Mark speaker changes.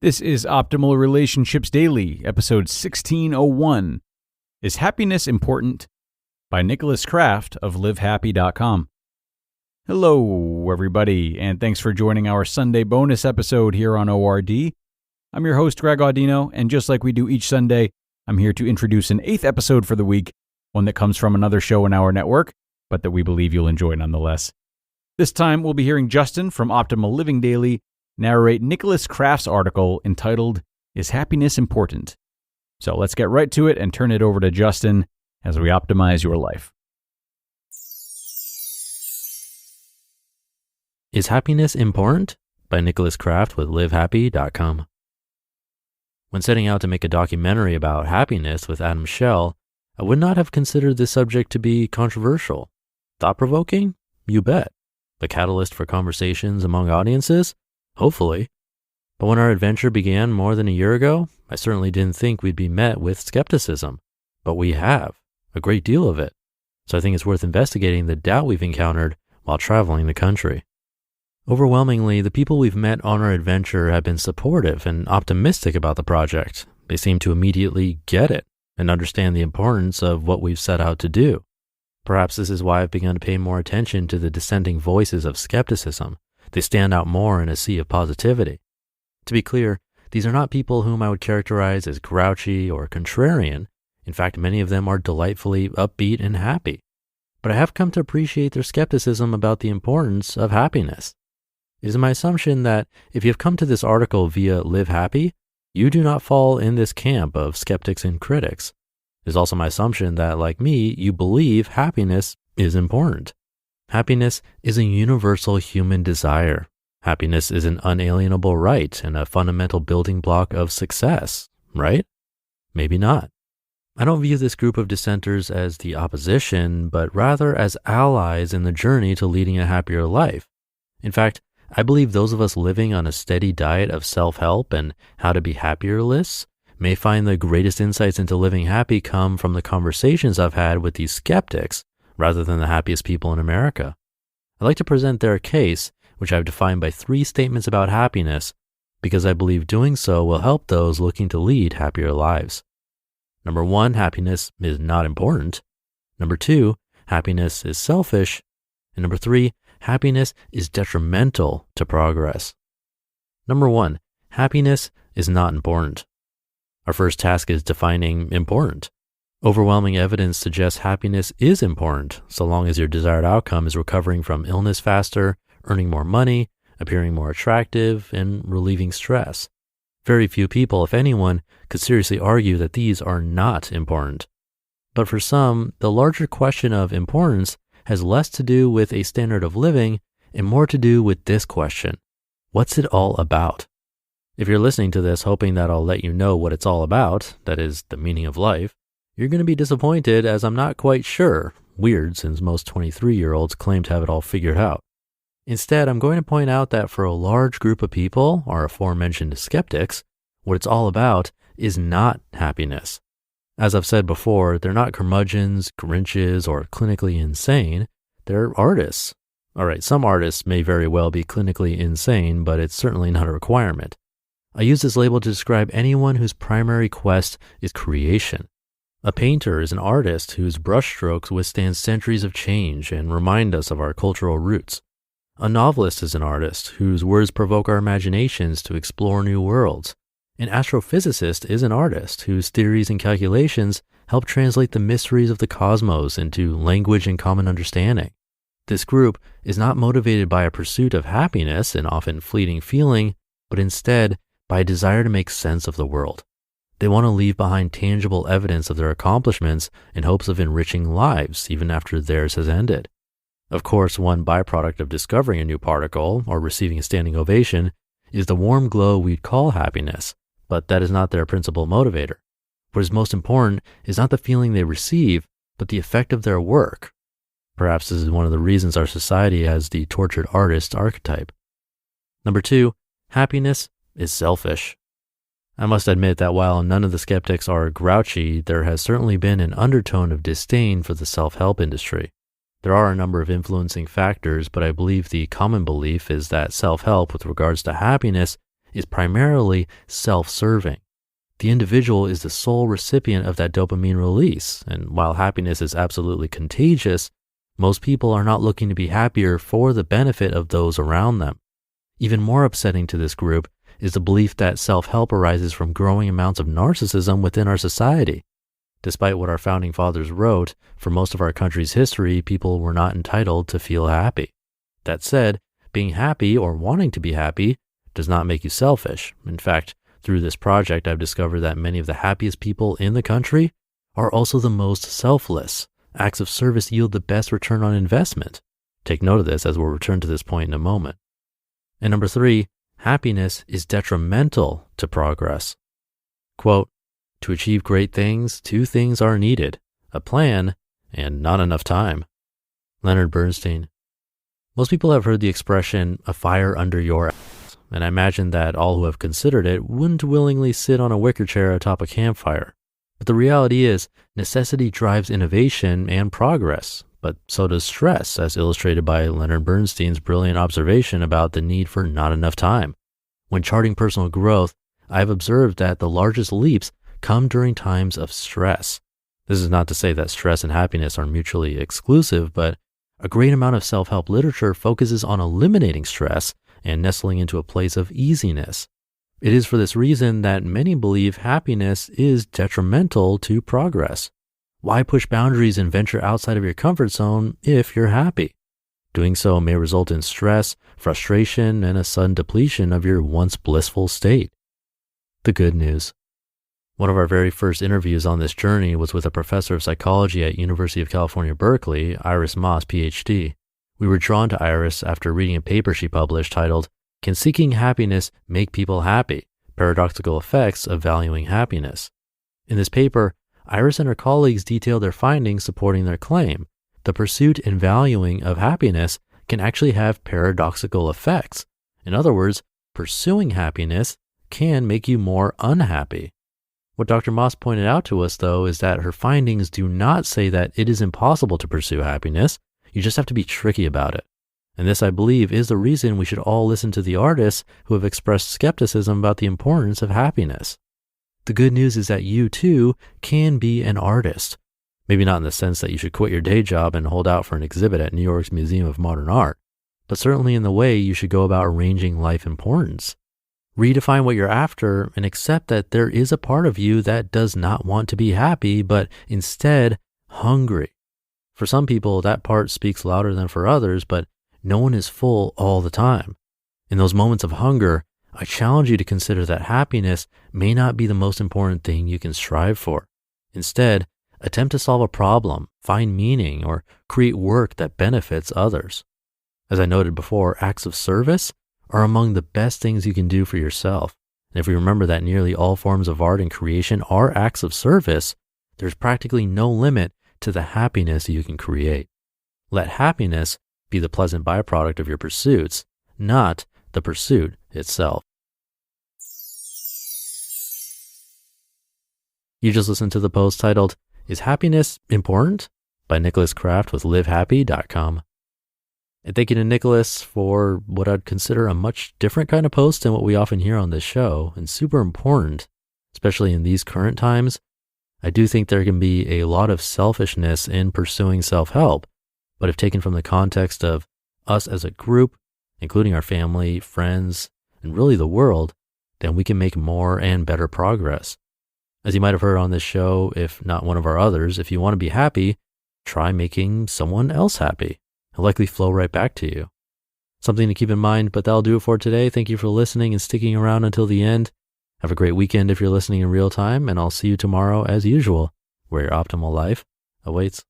Speaker 1: This is Optimal Relationships Daily, episode 1601. Is Happiness Important? By Nicholas Kraft of LiveHappy.com. Hello, everybody, and thanks for joining our Sunday bonus episode here on ORD. I'm your host, Greg Audino, and just like we do each Sunday, I'm here to introduce an 8th episode for the week, one that comes from another show in our network, but that we believe you'll enjoy nonetheless. This time, we'll be hearing Justin from Optimal Living Daily narrate Nicholas Kraft's article entitled, Is Happiness Important? So let's get right to it and turn it over to Justin as we optimize your life.
Speaker 2: Is Happiness Important? By Nicholas Kraft with LiveHappy.com. When setting out to make a documentary about happiness with Adam Schell, I would not have considered this subject to be controversial. Thought-provoking? You bet. The catalyst for conversations among audiences? Hopefully. But when our adventure began more than a year ago, I certainly didn't think we'd be met with skepticism. But we have, a great deal of it. So I think it's worth investigating the doubt we've encountered while traveling the country. Overwhelmingly, the people we've met on our adventure have been supportive and optimistic about the project. They seem to immediately get it and understand the importance of what we've set out to do. Perhaps this is why I've begun to pay more attention to the dissenting voices of skepticism. They stand out more in a sea of positivity. To be clear, these are not people whom I would characterize as grouchy or contrarian. In fact, many of them are delightfully upbeat and happy. But I have come to appreciate their skepticism about the importance of happiness. It is my assumption that if you have come to this article via Live Happy, you do not fall in this camp of skeptics and critics. It is also my assumption that, like me, you believe happiness is important. Happiness is a universal human desire. Happiness is an unalienable right and a fundamental building block of success, right? Maybe not. I don't view this group of dissenters as the opposition, but rather as allies in the journey to leading a happier life. In fact, I believe those of us living on a steady diet of self-help and how to be happier lists may find the greatest insights into living happy come from the conversations I've had with these skeptics rather than the happiest people in America. I'd like to present their case, which I've defined by 3 statements about happiness, because I believe doing so will help those looking to lead happier lives. Number 1, happiness is not important. Number 2, happiness is selfish. And number 3, happiness is detrimental to progress. Number 1, happiness is not important. Our first task is defining important. Overwhelming evidence suggests happiness is important, so long as your desired outcome is recovering from illness faster, earning more money, appearing more attractive, and relieving stress. Very few people, if anyone, could seriously argue that these are not important. But for some, the larger question of importance has less to do with a standard of living and more to do with this question: what's it all about? If you're listening to this hoping that I'll let you know what it's all about, that is, the meaning of life, you're going to be disappointed, as I'm not quite sure. Weird, since most 23-year-olds claim to have it all figured out. Instead, I'm going to point out that for a large group of people, our aforementioned skeptics, what it's all about is not happiness. As I've said before, they're not curmudgeons, Grinches, or clinically insane. They're artists. All right, some artists may very well be clinically insane, but it's certainly not a requirement. I use this label to describe anyone whose primary quest is creation. A painter is an artist whose brushstrokes withstand centuries of change and remind us of our cultural roots. A novelist is an artist whose words provoke our imaginations to explore new worlds. An astrophysicist is an artist whose theories and calculations help translate the mysteries of the cosmos into language and common understanding. This group is not motivated by a pursuit of happiness, an often fleeting feeling, but instead by a desire to make sense of the world. They want to leave behind tangible evidence of their accomplishments in hopes of enriching lives even after theirs has ended. Of course, one byproduct of discovering a new particle or receiving a standing ovation is the warm glow we'd call happiness, but that is not their principal motivator. What is most important is not the feeling they receive, but the effect of their work. Perhaps this is one of the reasons our society has the tortured artist archetype. Number 2, happiness is selfish. I must admit that while none of the skeptics are grouchy, there has certainly been an undertone of disdain for the self-help industry. There are a number of influencing factors, but I believe the common belief is that self-help with regards to happiness is primarily self-serving. The individual is the sole recipient of that dopamine release, and while happiness is absolutely contagious, most people are not looking to be happier for the benefit of those around them. Even more upsetting to this group is the belief that self-help arises from growing amounts of narcissism within our society. Despite what our founding fathers wrote, for most of our country's history, people were not entitled to feel happy. That said, being happy or wanting to be happy does not make you selfish. In fact, through this project, I've discovered that many of the happiest people in the country are also the most selfless. Acts of service yield the best return on investment. Take note of this as we'll return to this point in a moment. And number 3, happiness is detrimental to progress. Quote, "To achieve great things, 2 things are needed, a plan and not enough time." Leonard Bernstein. Most people have heard the expression, "a fire under your ass," and I imagine that all who have considered it wouldn't willingly sit on a wicker chair atop a campfire. But the reality is, necessity drives innovation and progress, but so does stress, as illustrated by Leonard Bernstein's brilliant observation about the need for not enough time. When charting personal growth, I've observed that the largest leaps come during times of stress. This is not to say that stress and happiness are mutually exclusive, but a great amount of self-help literature focuses on eliminating stress and nestling into a place of easiness. It is for this reason that many believe happiness is detrimental to progress. Why push boundaries and venture outside of your comfort zone if you're happy? Doing so may result in stress, frustration, and a sudden depletion of your once blissful state. The good news. One of our very first interviews on this journey was with a professor of psychology at University of California, Berkeley, Iris Moss, PhD. We were drawn to Iris after reading a paper she published titled, "Can Seeking Happiness Make People Happy? Paradoxical Effects of Valuing Happiness." In this paper, Iris and her colleagues detailed their findings supporting their claim. The pursuit and valuing of happiness can actually have paradoxical effects. In other words, pursuing happiness can make you more unhappy. What Dr. Moss pointed out to us, though, is that her findings do not say that it is impossible to pursue happiness. You just have to be tricky about it. And this, I believe, is the reason we should all listen to the artists who have expressed skepticism about the importance of happiness. The good news is that you, too, can be an artist. Maybe not in the sense that you should quit your day job and hold out for an exhibit at New York's Museum of Modern Art, but certainly in the way you should go about arranging life importance. Redefine what you're after and accept that there is a part of you that does not want to be happy, but instead hungry. For some people, that part speaks louder than for others, but no one is full all the time. In those moments of hunger, I challenge you to consider that happiness may not be the most important thing you can strive for. Instead, attempt to solve a problem, find meaning, or create work that benefits others. As I noted before, acts of service are among the best things you can do for yourself. And if we remember that nearly all forms of art and creation are acts of service, there's practically no limit to the happiness you can create. Let happiness be the pleasant byproduct of your pursuits, not the pursuit itself. You just listened to the post titled, "Is Happiness Important?" by Nicholas Kraft with LiveHappy.com. And thank you to Nicholas for what I'd consider a much different kind of post than what we often hear on this show, and super important, especially in these current times. I do think there can be a lot of selfishness in pursuing self-help, but if taken from the context of us as a group, including our family, friends, and really the world, then we can make more and better progress. As you might have heard on this show, if not one of our others, if you want to be happy, try making someone else happy. It'll likely flow right back to you. Something to keep in mind, but that'll do it for today. Thank you for listening and sticking around until the end. Have a great weekend if you're listening in real time, and I'll see you tomorrow as usual, where your optimal life awaits.